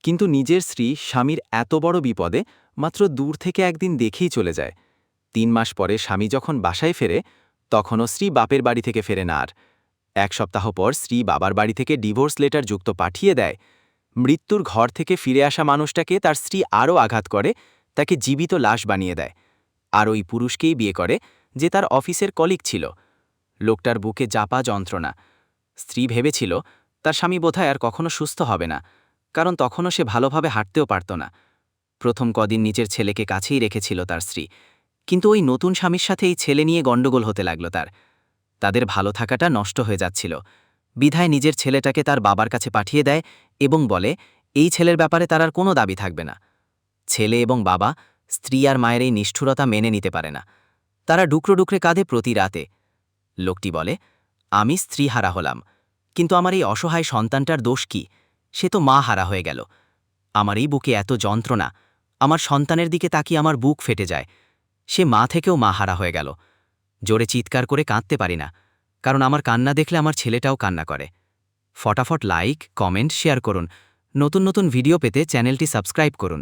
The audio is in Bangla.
কিন্তু নিজের স্ত্রী স্বামীর এত বড় বিপদে মাত্র দূর থেকে একদিন দেখেই চলে যায়। ৩ মাস পরে স্বামী যখন বাসায় ফেরে, তখনও স্ত্রী বাপের বাড়ি থেকে ফেরে না আর। ১ সপ্তাহ পর স্ত্রী বাবার বাড়ি থেকে ডিভোর্স লেটার যুক্ত পাঠিয়ে দেয়। মৃত্যুর ঘর থেকে ফিরে আসা মানুষটাকে তার স্ত্রী আরও আঘাত করে, তাকে জীবিত লাশ বানিয়ে দেয়। আর ওই পুরুষকেই বিয়ে করে, যে তার অফিসের কলিগ ছিল। লোকটার বুকে জাপা যন্ত্রণা। স্ত্রী ভেবেছিল তার স্বামী বোধহয় আর কখনো সুস্থ হবে না, কারণ তখনও সে ভালোভাবে হাঁটতেও পারত না। প্রথম কদিন নিজের ছেলেকে কাছেই রেখেছিল তার স্ত্রী, কিন্তু ওই নতুন স্বামীর সাথে এই ছেলে নিয়ে গণ্ডগোল হতে লাগল তার। তাদের ভালো থাকাটা নষ্ট হয়ে যাচ্ছিল। বিধায় নিজের ছেলেটাকে তার বাবার কাছে পাঠিয়ে দেয় এবং বলে এই ছেলের ব্যাপারে তার আর কোনো দাবি থাকবে না। ছেলে এবং বাবা স্ত্রী আর মায়ের এই নিষ্ঠুরতা মেনে নিতে পারে না। তারা ডুকরো ডুকরে কাঁধে প্রতি রাতে। লোকটি বলে, আমি স্ত্রী হারা হলাম, কিন্তু আমার এই অসহায় সন্তানটার দোষ কি? সে তো মা হারা হয়ে গেল। আমার এই বুকে এত যন্ত্রণা, আমার সন্তানের দিকে তাকিয়ে আমার বুক ফেটে যায়। সে মা থেকেও মা হারা হয়ে গেল। জোরে চিৎকার করে কাঁদতে পারি না, কারণ আমার কান্না দেখলে আমার ছেলেটাও কান্না করে। ফটাফট লাইক, কমেন্ট, শেয়ার করুন। নতুন নতুন ভিডিও পেতে চ্যানেলটি সাবস্ক্রাইব করুন।